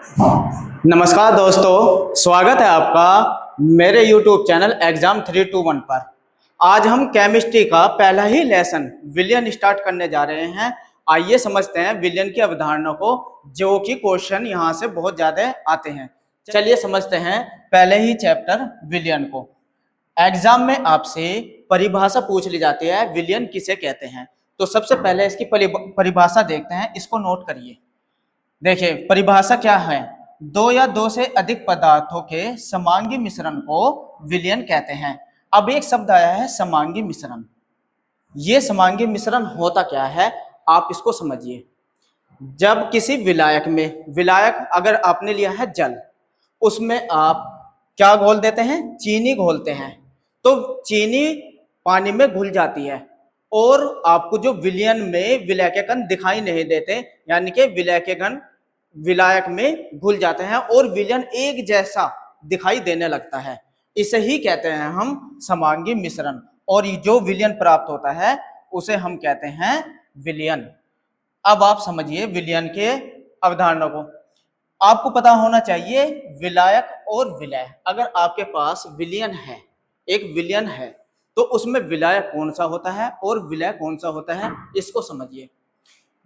नमस्कार दोस्तों, स्वागत है आपका मेरे YouTube चैनल एग्जाम 321 पर। आज हम केमिस्ट्री का पहला ही लेसन विलयन स्टार्ट करने जा रहे हैं। आइए समझते हैं विलयन की अवधारणा को, जो कि क्वेश्चन यहाँ से बहुत ज़्यादा आते हैं। चलिए समझते हैं पहले ही चैप्टर विलयन को। एग्जाम में आपसे परिभाषा पूछ ली जाती है, विलयन किसे कहते हैं। तो सबसे पहले इसकी परिभाषा देखते हैं, इसको नोट करिए। देखिए परिभाषा क्या है, दो या दो से अधिक पदार्थों के समांगी मिश्रण को विलयन कहते हैं। अब एक शब्द आया है समांगी मिश्रण। ये समांगी मिश्रण होता क्या है, आप इसको समझिए। जब किसी विलायक में, विलायक अगर आपने लिया है जल, उसमें आप क्या घोल देते हैं, चीनी घोलते हैं। तो चीनी पानी में घुल जाती है और आपको जो विलयन में विलय के कण दिखाई नहीं देते, यानी कि विलय के कण विलायक में घुल जाते हैं और विलयन एक जैसा दिखाई देने लगता है। इसे ही कहते हैं हम समांगी मिश्रण, और जो विलयन प्राप्त होता है उसे हम कहते हैं विलयन। अब आप समझिए विलयन के अवधारणा को। आपको पता होना चाहिए विलायक और विलय। अगर आपके पास विलयन है, एक विलयन है, तो उसमें विलायक कौन सा होता है और विलय कौन सा होता है, इसको समझिए।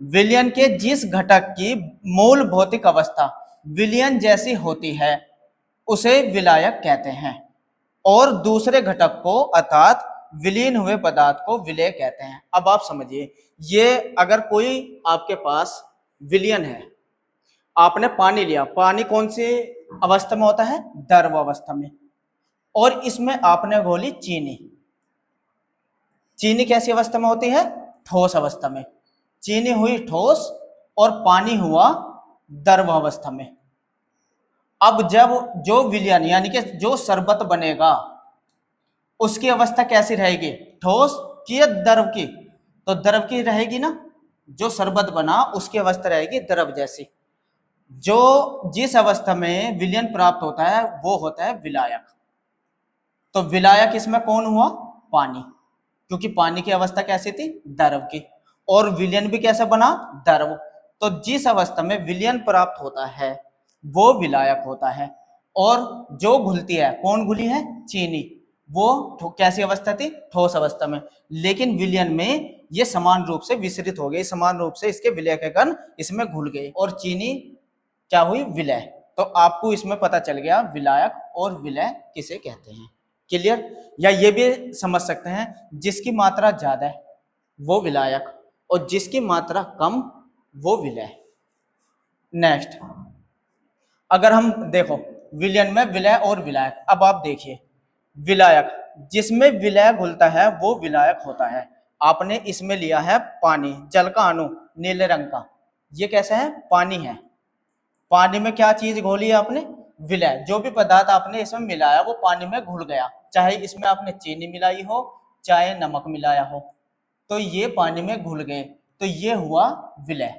विलयन के जिस घटक की मूल भौतिक अवस्था विलयन जैसी होती है उसे विलायक कहते हैं, और दूसरे घटक को अर्थात विलीन हुए पदार्थ को विलय कहते हैं। अब आप समझिए, ये अगर कोई आपके पास विलयन है, आपने पानी लिया, पानी कौन सी अवस्था में होता है, द्रव अवस्था में, और इसमें आपने घोली चीनी। चीनी कैसी अवस्था में होती है, ठोस अवस्था में। चीनी हुई ठोस और पानी हुआ द्रव अवस्था में। अब जब जो विलयन यानी कि जो शरबत बनेगा उसकी अवस्था कैसी रहेगी, ठोस की या द्रव की, तो द्रव की रहेगी ना। जो शरबत बना उसकी अवस्था रहेगी द्रव जैसी। जो जिस अवस्था में विलयन प्राप्त होता है वो होता है विलायक। तो विलायक इसमें कौन हुआ, पानी, क्योंकि पानी की अवस्था कैसी थी, द्रव की, और विलयन भी कैसे बना, द्रव। तो जिस अवस्था में विलयन प्राप्त होता है वो विलायक होता है। और जो घुलती है, कौन घुली है, चीनी, वो कैसी अवस्था थी, ठोस अवस्था में। लेकिन विलयन में ये समान रूप से विसरित हो गई, समान रूप से इसके विलय के कण इसमें घुल गए और चीनी क्या हुई, विलय। तो आपको इसमें पता चल गया विलायक और विलय किसे कहते हैं। क्लियर। या ये भी समझ सकते हैं, जिसकी मात्रा ज्यादा है वो विलायक और जिसकी मात्रा कम वो विलय। नेक्स्ट, अगर हम देखो विलयन में विलय और विलायक, अब आप देखिए विलायक, जिसमें विलय घुलता है वो विलायक होता है। आपने इसमें लिया है पानी, जल का अणु नीले रंग का, ये कैसा है, पानी है। पानी में क्या चीज घोली है आपने, विलय। जो भी पदार्थ आपने इसमें मिलाया वो पानी में घुल गया, चाहे इसमें आपने चीनी मिलाई हो चाहे नमक मिलाया हो, तो ये पानी में घुल गए, तो ये हुआ विलय।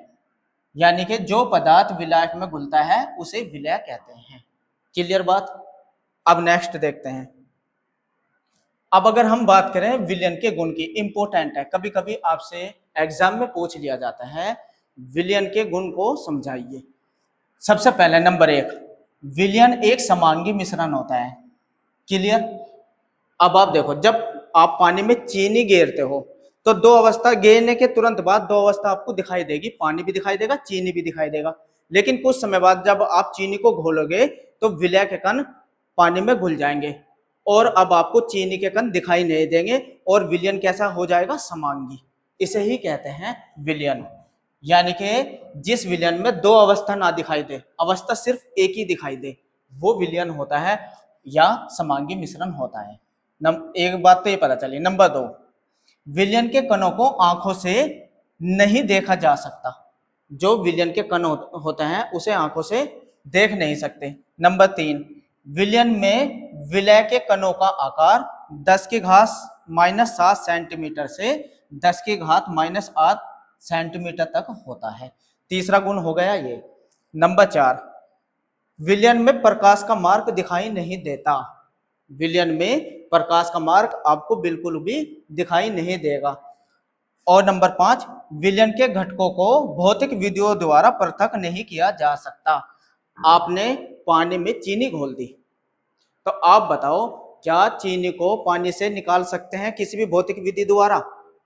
यानी कि जो पदार्थ विलायक में घुलता है उसे विलय कहते हैं। क्लियर बात। अब नेक्स्ट देखते हैं। अब अगर हम बात करें विलयन के गुण की, इंपॉर्टेंट है, कभी कभी आपसे एग्जाम में पूछ लिया जाता है, विलयन के गुण को समझाइए। सबसे पहले नंबर 1, विलयन एक समांगी मिश्रण होता है। क्लियर। अब आप देखो, जब आप पानी में चीनी गेरते हो तो दो अवस्था, गेरने के तुरंत बाद दो अवस्था आपको दिखाई देगी, पानी भी दिखाई देगा, चीनी भी दिखाई देगा। लेकिन कुछ समय बाद जब आप चीनी को घोलोगे तो विलय के कण पानी में घुल जाएंगे और अब आपको चीनी के कण दिखाई नहीं देंगे और विलयन कैसा हो जाएगा, समांगी। इसे ही कहते हैं विलयन। यानी कि जिस विलयन में दो अवस्था ना दिखाई दे, अवस्था सिर्फ एक ही दिखाई दे, वो विलयन होता है या समांगी मिश्रण होता है। एक बात तो ये पता चली। नंबर 2, विलयन के कणों को आंखों से नहीं देखा जा सकता। जो विलयन के कण होते हैं उसे आंखों से देख नहीं सकते। नंबर 3, विलयन में विलय के कणों का आकार 10 की घात -7 सेंटीमीटर से 10 की घात -8 सेंटीमीटर तक होता है। तीसरा गुण हो गया ये। नंबर 4, विलयन में प्रकाश का मार्ग दिखाई नहीं देता। विलयन में प्रकाश का मार्ग आपको बिल्कुल भी दिखाई नहीं देगा। और नंबर 5, विलयन के घटकों को भौतिक विधियों द्वारा पृथक नहीं किया जा सकता। आपने पानी में चीनी घोल दी, तो आप बताओ क्या चीनी को पानी से निकाल सकते हैं किसी भी भौतिक विधि द्वारा,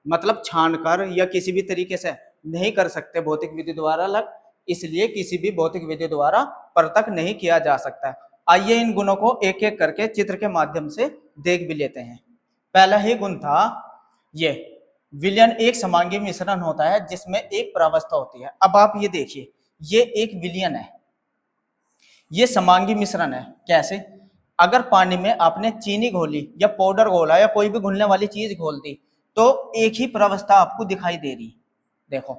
मतलब छानकर या किसी भी तरीके से? नहीं कर सकते भौतिक विधि द्वारा अलग, इसलिए किसी भी भौतिक विधि द्वारा पृथक नहीं किया जा सकता। आइए इन गुणों को एक एक करके चित्र के माध्यम से देख भी लेते हैं। पहला ही गुण था ये, विलयन एक समांगी मिश्रण होता है जिसमें एक प्रावस्था होती है। अब आप ये देखिए, ये एक विलयन है, ये समांगी मिश्रण है। कैसे? अगर पानी में आपने चीनी घोली या पाउडर घोला या कोई भी घुलने वाली चीज घोल दी तो एक ही प्रावस्था आपको दिखाई दे रही। देखो,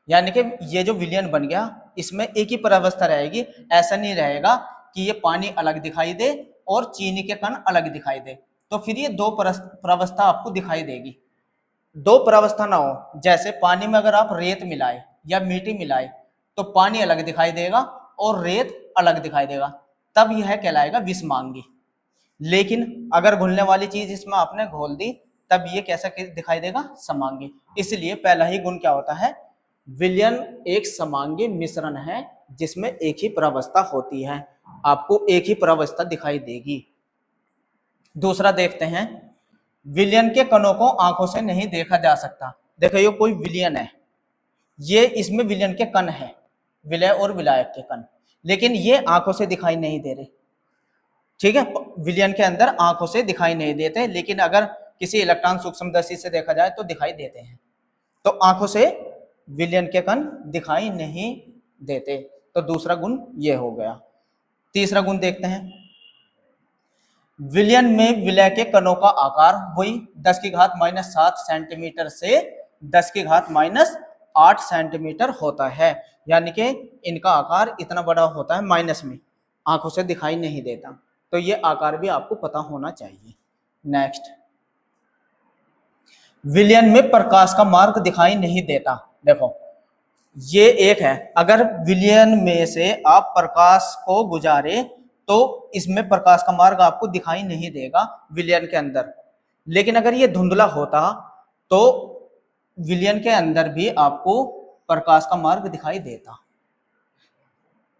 यानी कि ये जो विलयन बन गया इसमें एक ही प्रावस्था रहेगी, ऐसा नहीं रहेगा कि ये पानी अलग दिखाई दे और चीनी के कण अलग दिखाई दे। तो फिर ये दो प्रावस्था आपको दिखाई देगी। दो प्रावस्था ना हो, जैसे पानी में अगर आप रेत मिलाए या मिट्टी मिलाए तो पानी अलग दिखाई देगा और रेत अलग दिखाई देगा, तब यह कहलाएगा विषमांगी। लेकिन अगर घुलने वाली चीज इसमें आपने घोल दी तब ये कैसा दिखाई देगा? समांगी। इसलिए पहला ही गुण क्या होता है? विलयन एक समांगी मिश्रण है जिसमें एक ही प्रावस्था होती है, आपको एक ही प्रावस्था दिखाई देगी। दूसरा देखते हैं, विलयन के कणों को आंखों से नहीं देखा जा सकता। देखो ये कोई विलयन है, ये इसमें विलयन के कण है, विलय और विलायक के कण, लेकिन ये आंखों से दिखाई नहीं दे रहे। ठीक है, विलयन के अंदर आंखों से दिखाई नहीं देते, लेकिन अगर किसी इलेक्ट्रॉन सूक्ष्मदर्शी से देखा जाए तो दिखाई देते हैं। तो आंखों से विलयन के कण दिखाई नहीं देते। तो दूसरा गुण ये हो गया। तीसरा गुण देखते हैं, विलयन में विलय के कणों का आकार वही 10⁻⁷ सेंटीमीटर से 10⁻⁸ सेंटीमीटर होता है, यानी कि इनका आकार इतना बड़ा होता है माइनस में, आंखों से दिखाई नहीं देता। तो ये आकार भी आपको पता होना चाहिए। नेक्स्ट, विलयन में प्रकाश का मार्ग दिखाई नहीं देता। देखो ये एक है, अगर विलयन में से आप प्रकाश को गुजारे तो इसमें प्रकाश का मार्ग आपको दिखाई नहीं देगा विलयन के अंदर। लेकिन अगर ये धुंधला होता तो विलयन के अंदर भी आपको प्रकाश का मार्ग दिखाई देता।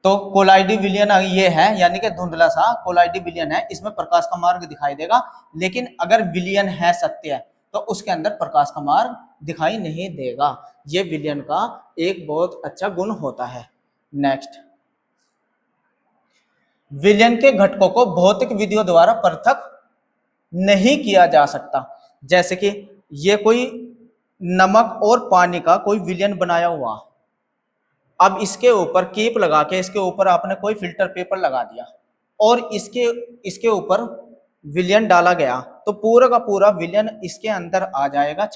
तो कोलाइडी विलयन ये है, यानी कि धुंधला सा कोलाइडी विलयन है, इसमें प्रकाश का मार्ग दिखाई देगा। लेकिन अगर विलयन है सत्य है तो उसके अंदर प्रकाश का मार्ग दिखाई नहीं देगा। ये विलयन का एक बहुत अच्छा गुण होता है। नेक्स्ट, विलयन के घटकों को भौतिक विधियों द्वारा पृथक नहीं किया जा सकता। जैसे कि ये कोई नमक और पानी का कोई विलयन बनाया हुआ, अब इसके ऊपर कीप लगा के इसके ऊपर आपने कोई फिल्टर पेपर लगा दिया और इसके ऊपर विलयन डाला गया तो पूरा का पूरा विलयन इसके अंदर आ जाएगा,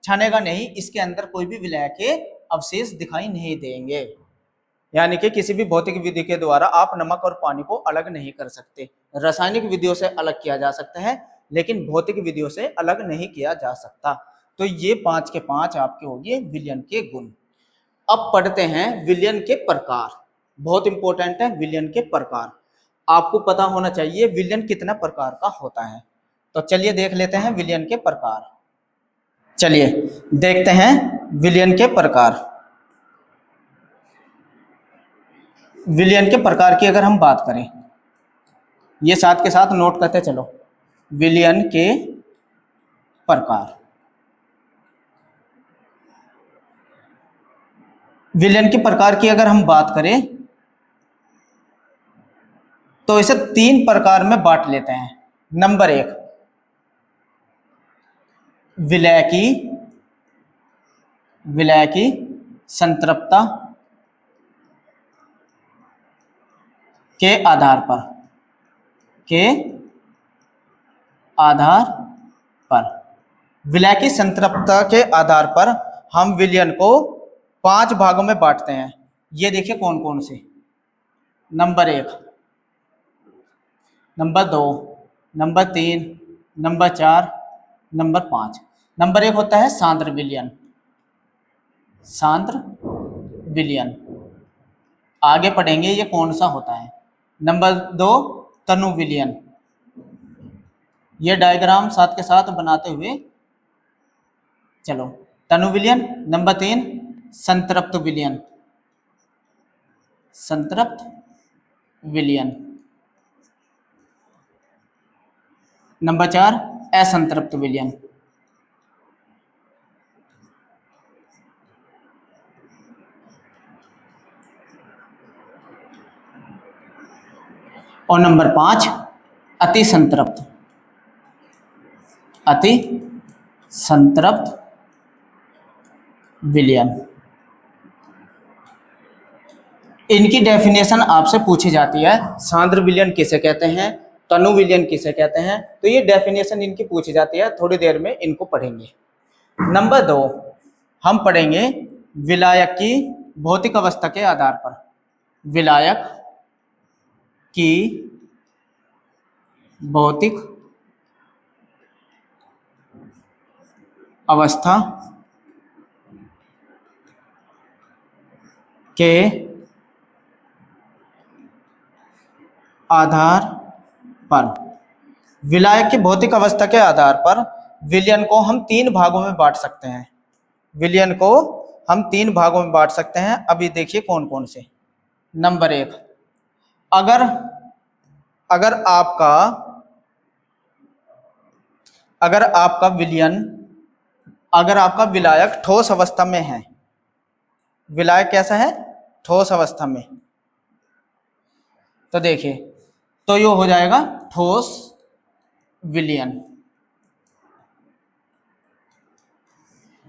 छनेगा नहीं, इसके अंदर कोई भी विलय के अवशेष दिखाई नहीं देंगे। यानी कि किसी भी भौतिक विधि के द्वारा आप नमक और पानी को अलग नहीं कर सकते। रासायनिक विधियों से अलग किया जा सकता है लेकिन भौतिक विधियों से अलग नहीं किया जा सकता। तो ये 5 के 5 आपके हो गए विलयन के गुण। अब पढ़ते हैं विलयन के प्रकार। बहुत इंपॉर्टेंट है विलयन के प्रकार, आपको पता होना चाहिए विलयन कितना प्रकार का होता है। तो चलिए देख लेते हैं विलयन के प्रकार। चलिए देखते हैं विलयन के प्रकार। विलयन के प्रकार की अगर हम बात करें, ये साथ के साथ नोट करते चलो, विलयन के प्रकार। विलयन के प्रकार की अगर हम बात करें तो इसे 3 प्रकार में बांट लेते हैं। नंबर 1, विलय की संतृप्तता के आधार पर विलय की संतृप्तता के आधार पर हम विलयन को 5 भागों में बांटते हैं। ये देखिए कौन कौन से। Number 1, number 2, number 3, number 4, number 5। Number 1 होता है सांद्र विलयन। आगे पढ़ेंगे ये कौन सा होता है। नंबर 2, तनु विलयन। ये डायग्राम साथ के साथ बनाते हुए चलो, तनु विलयन। नंबर 3, संतृप्त विलयन। विलयन। नंबर 4 असंतृप्त विलयन। और नंबर 5 अति संतृप्त, अति संतृप्त विलयन। इनकी डेफिनेशन आपसे पूछी जाती है, सांद्र विलयन किसे कहते हैं, तनु विलयन किसे कहते हैं, तो ये डेफिनेशन इनकी पूछी जाती है, थोड़ी देर में इनको पढ़ेंगे। नंबर 2 हम पढ़ेंगे विलायक की भौतिक अवस्था के आधार पर, विलायक की भौतिक अवस्था के आधार पर। विलायक की भौतिक अवस्था के आधार पर विलयन को हम 3 भागों में बांट सकते हैं, विलयन को हम 3 भागों में बांट सकते हैं। अभी देखिए कौन कौन से। नंबर 1, अगर आपका विलयन, अगर आपका विलायक ठोस अवस्था में है, विलायक कैसा है, ठोस अवस्था में, तो देखिए तो ये हो जाएगा ठोस विलयन,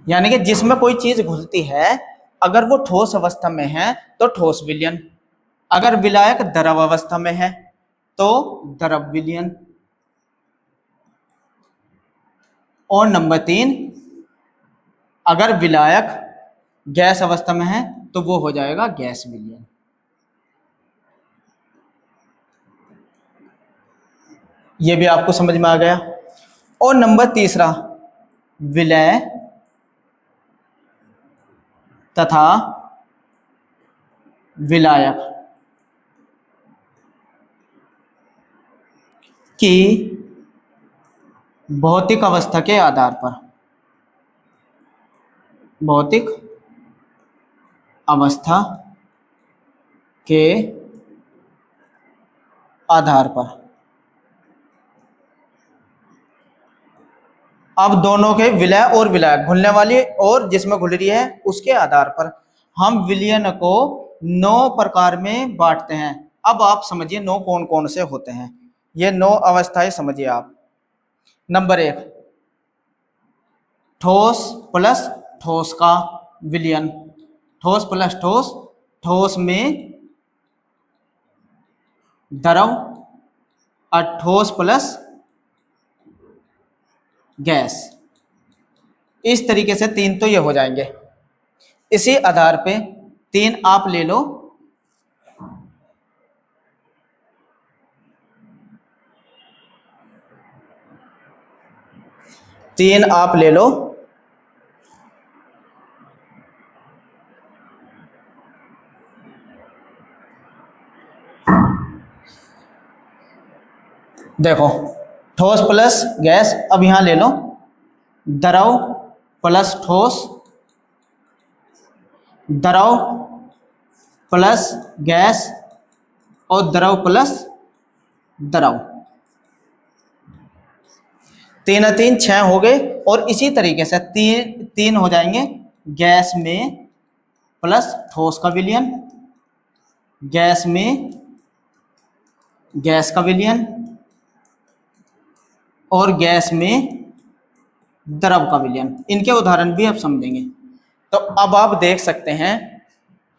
यानी कि जिसमें कोई चीज घुलती है, अगर वो ठोस अवस्था में है तो ठोस विलयन। अगर विलायक द्रव अवस्था में है तो द्रव विलयन। और नंबर 3, अगर विलायक गैस अवस्था में है तो वो हो जाएगा गैस विलयन। ये भी आपको समझ में आ गया। और नंबर 3 विलय तथा विलायक की भौतिक अवस्था के आधार पर, भौतिक अवस्था के आधार पर। अब दोनों के विलय और विलायक, घुलने वाली और जिसमें घुल रही है, उसके आधार पर हम विलयन को 9 प्रकार में बांटते हैं। अब आप समझिए 9 कौन कौन से होते हैं, ये 9 अवस्थाएं समझिए आप। नंबर 1 ठोस प्लस ठोस का विलयन, ठोस प्लस ठोस, ठोस में द्रव और ठोस प्लस गैस। इस तरीके से 3 तो ये हो जाएंगे। इसी आधार पे 3 आप ले लो, तीन आप ले लो। देखो ठोस प्लस गैस, अब यहां ले लो द्रव प्लस ठोस, द्रव प्लस गैस और द्रव प्लस द्रव। 3 3 6 हो गए। और इसी तरीके से 3 हो जाएंगे गैस में प्लस ठोस का विलयन, गैस में गैस का विलयन और गैस में द्रव का विलयन। इनके उदाहरण भी आप समझेंगे। तो अब आप देख सकते हैं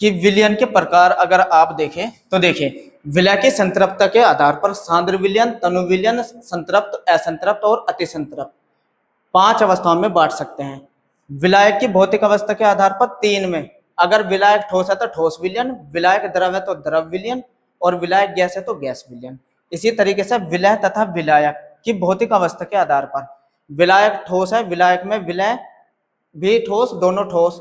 कि विलयन के प्रकार अगर आप देखें तो देखिए विलय की संतृप्तता के आधार पर सांद्र विलयन, तनु विलयन, संतृप्त, असंतृप्त और अति संतृप्त 5 अवस्थाओं में बांट सकते हैं। विलायक की भौतिक अवस्था के आधार पर 3 में, अगर विलायक ठोस है तो ठोस विलयन, विलायक द्रव है तो द्रव विलयन और विलायक गैस है तो गैस विलयन। इसी तरीके से विलय तथा विलायक की भौतिक अवस्था के आधार पर, विलायक ठोस है, विलायक में विलय भी ठोस, दोनों ठोस,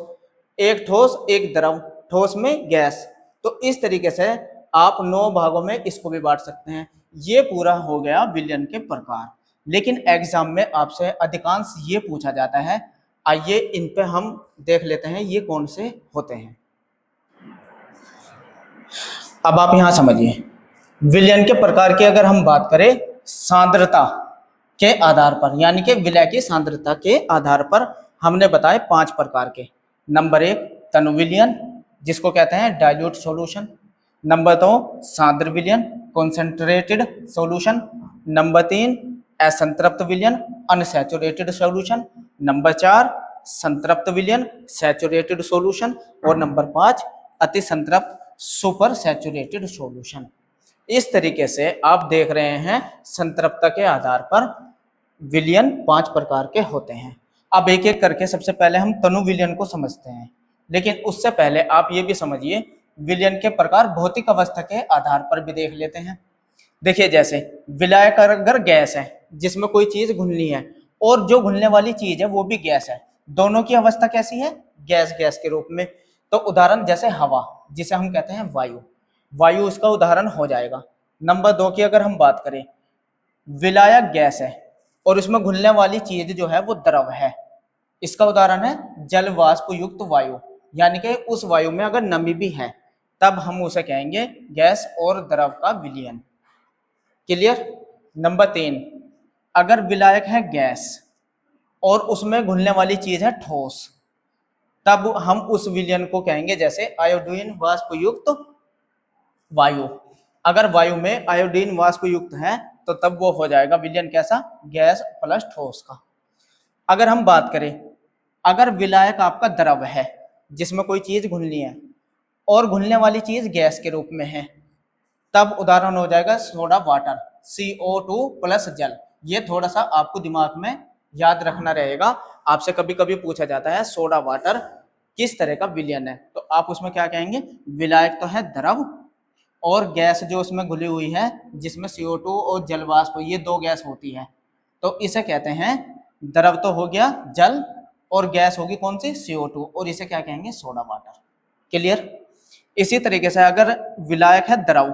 एक ठोस एक द्रव, ठोस में गैस। तो इस तरीके से आप 9 भागों में इसको भी बांट सकते हैं। ये पूरा हो गया विलयन के प्रकार। लेकिन एग्जाम में आपसे अधिकांश ये पूछा जाता है, आइए इन पे हम देख लेते हैं ये कौन से होते हैं। अब आप यहां समझिए, विलयन के प्रकार की अगर हम बात करें सांद्रता के आधार पर, यानी कि विलय की सांद्रता के आधार पर हमने बताए 5 प्रकार के। नंबर 1 तनु विलयन, जिसको कहते हैं डाइल्यूट सॉल्यूशन। नंबर 2 सांद्र विलयन, कॉन्सेंट्रेटेड सॉल्यूशन। नंबर 3 असंतृप्त विलयन, अनसैचुरेटेड सॉल्यूशन। नंबर 4 संतृप्त विलयन, सैचुरेटेड सॉल्यूशन। और नंबर 5 अति संतृप्त, सुपर सैचुरेटेड सॉल्यूशन। इस तरीके से आप देख रहे हैं संतृप्तता के आधार पर विलयन 5 प्रकार के होते हैं। अब एक एक करके सबसे पहले हम तनु विलयन को समझते हैं, लेकिन उससे पहले आप ये भी समझिए विलयन के प्रकार भौतिक अवस्था के आधार पर भी देख लेते हैं। देखिए, जैसे विलायक अगर गैस है जिसमें कोई चीज घुलनी है और जो घुलने वाली चीज है वो भी गैस है, दोनों की अवस्था कैसी है? गैस गैस के रूप में। तो उदाहरण जैसे हवा, जिसे हम कहते हैं वायु, वायु उसका उदाहरण हो जाएगा। नंबर 2 की अगर हम बात करें, विलायक गैस है और उसमें घुलने वाली चीज जो है वो द्रव है, इसका उदाहरण है जल वाष्प युक्त वायु, यानी कि उस वायु में अगर नमी भी है तब हम उसे कहेंगे गैस और द्रव का विलयन। क्लियर? नंबर 3, अगर विलायक है गैस और उसमें घुलने वाली चीज है ठोस, तब हम उस विलयन को कहेंगे जैसे आयोडीन वाष्प युक्त वायु। अगर वायु में आयोडीन वाष्प युक्त है तो तब वो हो जाएगा विलयन कैसा? गैस प्लस ठोस का। अगर हम बात करें, अगर विलायक आपका द्रव है जिसमें कोई चीज घुलनी है और घुलने वाली चीज गैस के रूप में है, तब उदाहरण हो जाएगा सोडा वाटर, CO2 प्लस जल। ये थोड़ा सा आपको दिमाग में याद रखना रहेगा, आपसे कभी कभी पूछा जाता है सोडा वाटर किस तरह का विलयन है, तो आप उसमें क्या कहेंगे? विलायक तो है द्रव और गैस जो उसमें घुली हुई है जिसमें CO2 और जल वाष्प, ये 2 गैस होती है, तो इसे कहते हैं द्रव तो हो गया जल और गैस होगी कौन सी? CO2, और इसे क्या कहेंगे? Soda water. क्लियर? इसी तरीके से अगर विलायक है द्रव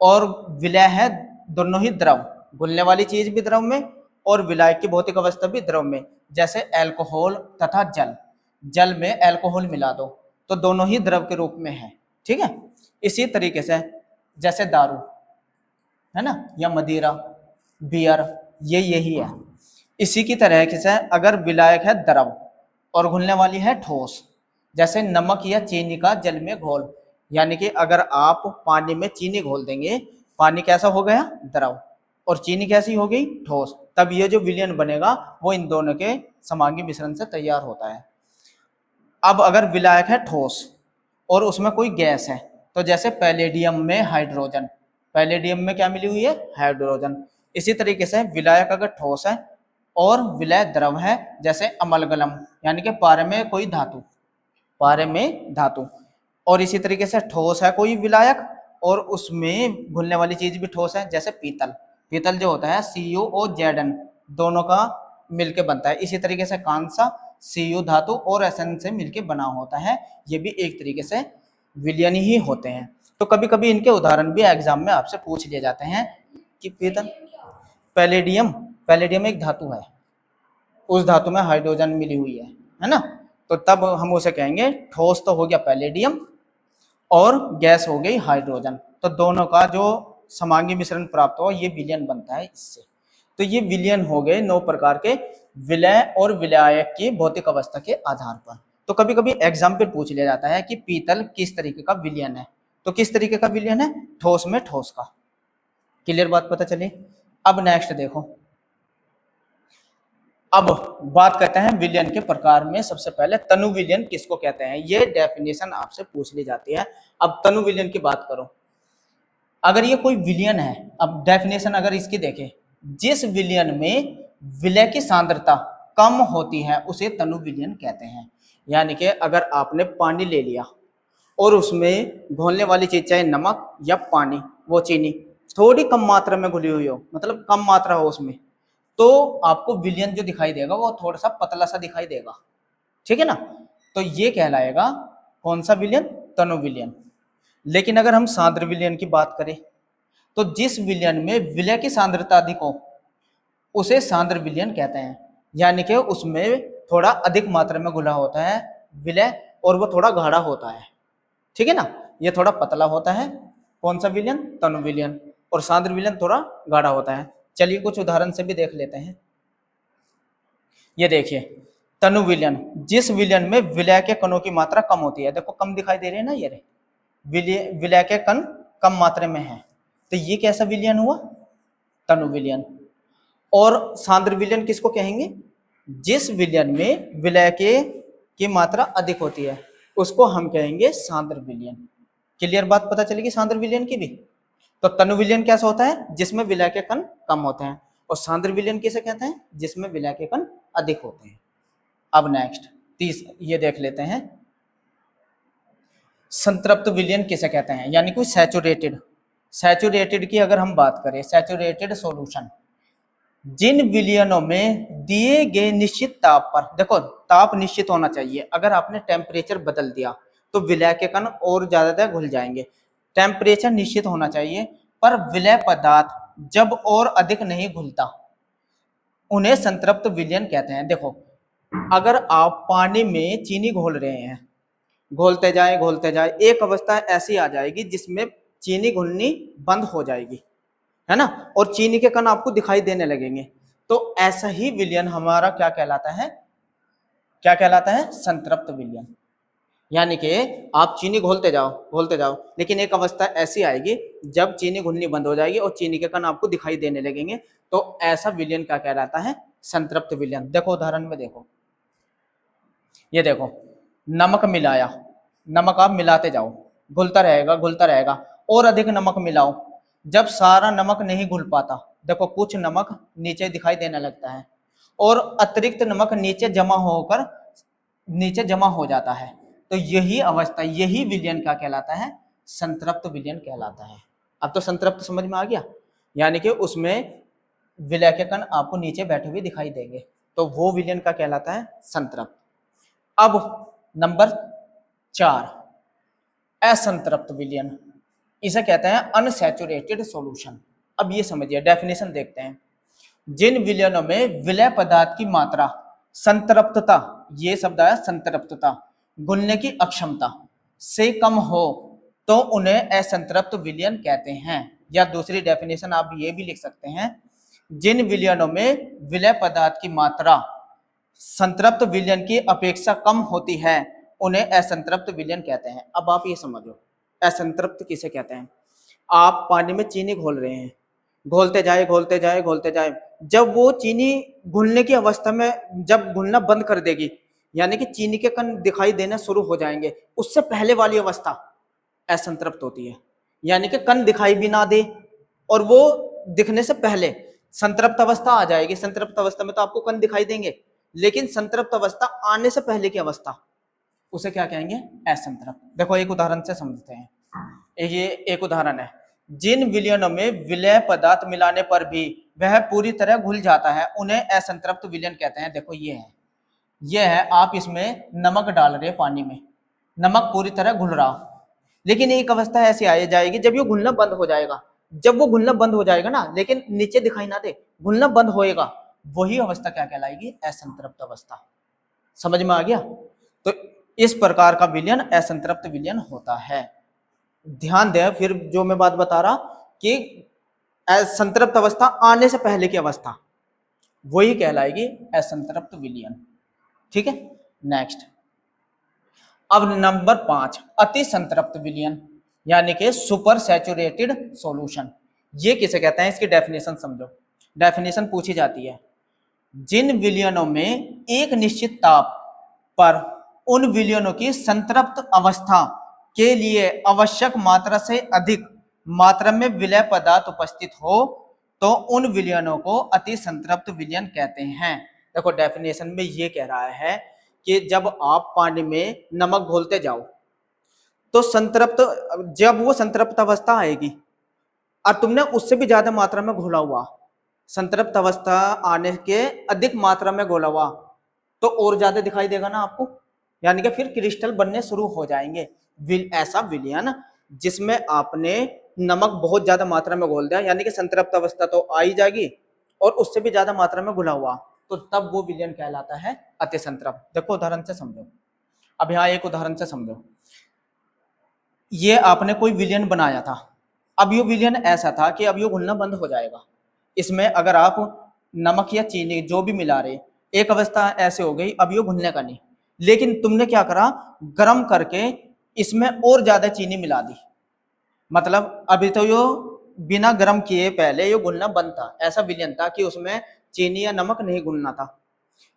और विलय है दोनों ही द्रव, घुलने वाली चीज भी द्रव में और विलायक की भौतिक अवस्था भी द्रव में, जैसे अल्कोहल तथा जल, जल में अल्कोहल मिला दो तो दोनों ही द्रव के रूप में है। ठीक है? इसी तरीके से जैसे दारू है ना, या मदिरा, बियर, ये यही है। इसी की तरह से अगर विलायक है द्रव और घुलने वाली है ठोस, जैसे नमक या चीनी का जल में घोल, यानी कि अगर आप पानी में चीनी घोल देंगे, पानी कैसा हो गया? द्रव, और चीनी कैसी हो गई? ठोस। तब ये जो विलयन बनेगा वो इन दोनों के समांगी मिश्रण से तैयार होता है। अब अगर विलायक है ठोस और उसमें कोई गैस है, तो जैसे पैलेडियम में हाइड्रोजन, पैलेडियम में क्या मिली हुई है? हाइड्रोजन। इसी तरीके से विलायक अगर ठोस है और विलय द्रव है, जैसे अमलगलम, यानी कि पारे में कोई धातु, पारे में धातु, और इसी तरीके से ठोस है कोई विलायक और उसमें घुलने वाली चीज भी ठोस है, जैसे पीतल, पीतल जो होता है CuOZn, दोनों का मिलके बनता है। इसी तरीके से कांसा Cu धातु और Sn से मिलके बना होता है, ये भी एक तरीके से विलयन ही होते हैं। तो कभी कभी इनके उदाहरण भी एग्जाम में आपसे पूछ लिए जाते हैं कि पीतल, पैलेडियम, पैलेडियम एक धातु है, उस धातु में हाइड्रोजन मिली हुई है ना, तो तब हम उसे कहेंगे ठोस तो हो गया पैलेडियम और गैस हो गई हाइड्रोजन, तो दोनों का जो समांगी मिश्रण प्राप्त हो ये विलयन बनता है इससे। तो ये विलयन हो गए 9 प्रकार के विलय और विलायक की भौतिक अवस्था के आधार पर। तो कभी कभी एग्जाम पे पूछ लिया जाता है कि पीतल किस तरीके का विलयन है, तो किस तरीके का विलयन है? ठोस में ठोस का। क्लियर बात पता चली? अब नेक्स्ट देखो, अब बात करते हैं विलयन के प्रकार में। सबसे पहले तनु विलयन किसको कहते हैं, ये डेफिनेशन आपसे पूछ ली जाती है। अब तनु विलयन की बात करो, अगर ये कोई विलयन है, अब डेफिनेशन अगर इसकी देखें, जिस विलयन में विलय की सांद्रता कम होती है उसे तनु विलयन कहते हैं। यानी कि अगर आपने पानी ले लिया और उसमें घोलने वाली चीज चाहे नमक या पानी, वो चीनी थोड़ी कम मात्रा में घुली हुई हो, मतलब कम मात्रा हो उसमें, तो आपको विलयन जो दिखाई देगा वो थोड़ा सा पतला सा दिखाई देगा। ठीक है ना? तो ये कहलाएगा कौन सा विलयन? तनु विलयन। लेकिन अगर हम सांद्र विलयन की बात करें, तो जिस विलयन में विलय की सांद्रता अधिक हो उसे सांद्र विलयन कहते हैं। यानी कि उसमें थोड़ा अधिक मात्रा में घुला होता है विलय और वो थोड़ा गाढ़ा होता है। ठीक है ना? ये थोड़ा पतला होता है, कौन सा विलयन? तनु विलयन। और सांद्र विलयन थोड़ा गाढ़ा होता है। चलिए कुछ उदाहरण से भी देख लेते हैं। ये देखिए तनु विलयन, जिस विलयन में विलय के कणों की मात्रा कम होती है, देखो कम दिखाई दे रहे हैं ना, ये विलय के कण कम मात्रा में है, तो ये कैसा विलयन हुआ? तनु विलयन। और सांद्र विलयन किसको कहेंगे? जिस विलयन में विलय की मात्रा अधिक होती है उसको हम कहेंगे सांद्र विलयन। क्लियर बात पता चलेगी सांद्र विलयन की भी। तो तनु विलयन कैसा होता है? जिसमें विलय के कण कम होते हैं। और सांद्र विलयन किसे कहते हैं? जिसमें विलय के कण अधिक होते हैं। अब नेक्स्ट ये देख लेते हैं, संतृप्त विलयन किसे कहते हैं, यानी कोई सैचुरेटेड की अगर हम बात करें, सैचुरेटेड सॉल्यूशन, जिन विलयनों में दिए गए निश्चित ताप पर, देखो ताप निश्चित होना चाहिए, अगर आपने टेम्परेचर बदल दिया तो विलय के कण और ज्यादा घुल जाएंगे। टेम्परेचर निश्चित होना चाहिए, पर विलय पदार्थ जब और अधिक नहीं घुलता उन्हें संतृप्त विलयन कहते हैं। देखो अगर आप पानी में चीनी घोल रहे हैं, घोलते जाए, एक अवस्था ऐसी आ जाएगी जिसमें चीनी घुलनी बंद हो जाएगी, है ना, और चीनी के कण आपको दिखाई देने लगेंगे, तो ऐसा ही विलयन हमारा क्या कहलाता है? संतृप्त विलयन। यानी कि आप चीनी घोलते जाओ, लेकिन एक अवस्था ऐसी आएगी जब चीनी घुलनी बंद हो जाएगी और चीनी के कण आपको दिखाई देने लगेंगे, तो ऐसा विलयन क्या कहलाता है? संतृप्त विलयन। देखो उदाहरण में देखो, ये देखो नमक मिलाया, नमक आप मिलाते जाओ, घुलता रहेगा, और अधिक नमक मिलाओ, जब सारा नमक नहीं घुल पाता, देखो कुछ नमक नीचे दिखाई देने लगता है और अतिरिक्त नमक नीचे जमा हो जाता है, तो यही अवस्था, यही विलयन क्या कहलाता है? संतृप्त विलयन कहलाता है। अब तो संतृप्त समझ में आ गया, यानी कि उसमें विलय के कण आपको नीचे बैठे हुए दिखाई देंगे, तो वो विलयन का कहलाता है संतृप्त। अब नंबर 4, असंतृप्त विलयन, इसे कहते हैं अनसैचुरेटेड सॉल्यूशन। अब ये समझिए, डेफिनेशन देखते हैं। जिन विलयनों में विलय पदार्थ की मात्रा संतृप्तता, ये शब्द आया संतृप्तता, घुलने की अक्षमता से कम हो तो उन्हें असंतृप्त विलयन कहते हैं। या दूसरी डेफिनेशन आप ये भी लिख सकते हैं, जिन विलयनों में विलय पदार्थ की मात्रा संतृप्त विलयन की अपेक्षा कम होती है उन्हें असंतृप्त विलयन कहते हैं। अब आप ये समझो असंतृप्त किसे कहते हैं? आप पानी में चीनी घोल रहे हैं, घोलते जाए, जब वो चीनी घुलने की अवस्था में, जब घुलना बंद कर देगी, यानी कि चीनी के कण दिखाई देना शुरू हो जाएंगे, उससे पहले वाली अवस्था असंतृप्त होती है। यानी कि कण दिखाई भी ना दे और वो दिखने से पहले संतृप्त अवस्था आ जाएगी। संतृप्त अवस्था में तो आपको कण दिखाई देंगे, लेकिन संतृप्त अवस्था आने से पहले की अवस्था, उसे क्या कहेंगे? असंतृप्त। देखो एक उदाहरण से समझते हैं। ये एक उदाहरण है, जिन विलयनों में विलय पदार्थ मिलाने पर भी वह पूरी तरह घुल जाता है उन्हें असंतृप्त विलयन कहते हैं। देखो ये है आप इसमें नमक डाल रहे पानी में, नमक पूरी तरह घुल रहा, लेकिन एक अवस्था ऐसी आ जाएगी जब ये घुलना बंद हो जाएगा। जब वो घुलना बंद हो जाएगा ना, लेकिन नीचे दिखाई ना दे, घुलना बंद होएगा, वही अवस्था क्या कहलाएगी? असंतृप्त अवस्था। समझ में आ गया? तो इस प्रकार का विलयन असंतृप्त विलयन होता है। ध्यान दें फिर जो मैं बात बता रहा कि संतृप्त अवस्था आने से पहले की अवस्था, वही कहलाएगी असंतृप्त विलयन। ठीक है, नेक्स्ट। अब नंबर 5, अति संतृप्त विलयन, यानी कि सुपर सैचुरेटेड सॉल्यूशन। ये किसे कहते हैं? इसकी डेफिनेशन समझो। डेफिनेशन पूछी जाती है, जिन विलयनों में एक निश्चित ताप पर उन विलयनों की संतृप्त अवस्था के लिए आवश्यक मात्रा से अधिक मात्रा में विलय पदार्थ उपस्थित हो तो उन विलयनों को अति संतृप्त विलयन कहते हैं। देखो डेफिनेशन में ये कह रहा है कि जब आप पानी में नमक घोलते जाओ तो जब वो संतृप्त अवस्था आएगी और तुमने उससे भी ज्यादा मात्रा में घोला हुआ, संतृप्त अवस्था आने के अधिक मात्रा में घोला हुआ, तो और ज्यादा दिखाई देगा ना आपको, यानी कि फिर क्रिस्टल बनने शुरू हो जाएंगे। ऐसा विलयन जिसमें आपने नमक बहुत ज्यादा मात्रा में घोल दिया, यानी कि संतृप्त अवस्था तो आ ही जाएगी और उससे भी ज्यादा मात्रा में घुला हुआ, तो तब वो विलयन कहलाता है अति संतृप्त। देखो उदाहरण से समझो। अब यहाँ एक उदाहरण से समझो, ये आपने कोई विलयन बनाया था, अब ये विलयन ऐसा था कि अब ये घुलना बंद हो जाएगा। इसमें अगर आप नमक या चीनी जो भी मिला रहे, एक अवस्था ऐसे हो गई अब ये घुलने का नहीं, लेकिन तुमने क्या करा, गर्म करके इसमें और ज्यादा चीनी मिला दी। मतलब अभी तो यो बिना गर्म किए पहले ये घुलना बंद था, ऐसा विलयन था कि उसमें चीनी या नमक नहीं घुलना था।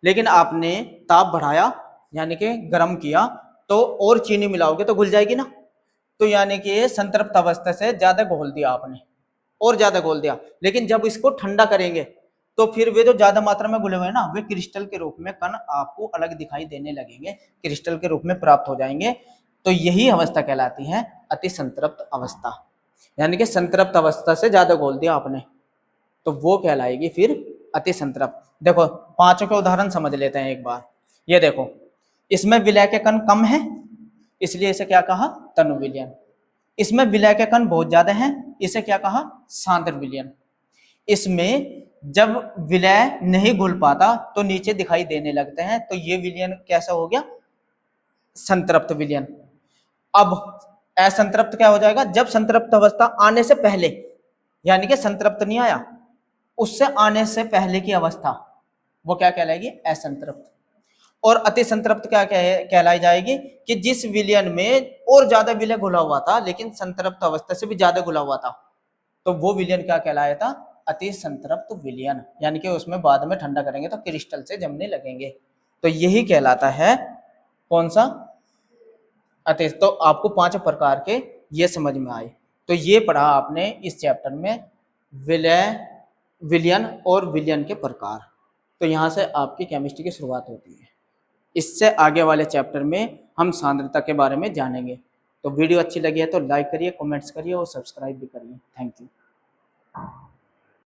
लेकिन आपने ताप बढ़ाया यानी कि गर्म किया, तो और चीनी मिलाओगे तो घुल जाएगी ना। तो यानी कि संतृप्त अवस्था से ज्यादा घोल दिया आपने, और ज्यादा घोल दिया। लेकिन जब इसको ठंडा करेंगे तो फिर वे जो ज्यादा मात्रा में घुले हुए हैं ना, वे क्रिस्टल के रूप में कण आपको अलग दिखाई देने लगेंगे, क्रिस्टल के रूप में प्राप्त हो जाएंगे। तो यही अवस्था कहलाती है अति संतृप्त अवस्था। यानी कि संतृप्त अवस्था से ज्यादा घोल दिया आपने, तो वो कहलाएगी फिर अति संतृप्त। देखो पांचों के उदाहरण समझ लेते हैं एक बार। ये देखो, इसमें विलय के कण कम है, इसलिए इसे क्या कहा, तनु विलयन। इसमें विलय के कण बहुत ज्यादा हैं, इसे क्या कहा, सांद्र विलयन। इसमें जब विलय नहीं घुल पाता तो नीचे दिखाई देने लगते हैं, तो ये विलयन कैसा हो गया, संतृप्त विलयन। अब असंतृप्त क्या हो जाएगा, जब संतृप्त अवस्था आने से पहले, यानी कि संतृप्त नहीं आया, उससे आने से पहले की अवस्था, वो क्या कहलाएगी, असंतृप्त। और अति संतृप्त क्या कहलाई जाएगी, कि जिस विलयन में और ज्यादा विलय घुला हुआ था लेकिन संतृप्त अवस्था से भी ज्यादा घुला हुआ था, तो वो विलयन क्या कहलाया था, अति संतृप्त विलयन। यानी कि उसमें बाद में ठंडा करेंगे तो क्रिस्टल से जमने लगेंगे। तो यही कहलाता है कौन सा, अति। तो आपको 5 प्रकार के ये समझ में आए। तो ये पढ़ा आपने इस चैप्टर में, विलय, विलयन और विलयन के प्रकार। तो यहाँ से आपकी केमिस्ट्री की शुरुआत होती है। इससे आगे वाले चैप्टर में हम सांद्रता के बारे में जानेंगे। तो वीडियो अच्छी लगी है तो लाइक करिए, कमेंट्स करिए और सब्सक्राइब भी करिए। Thank you.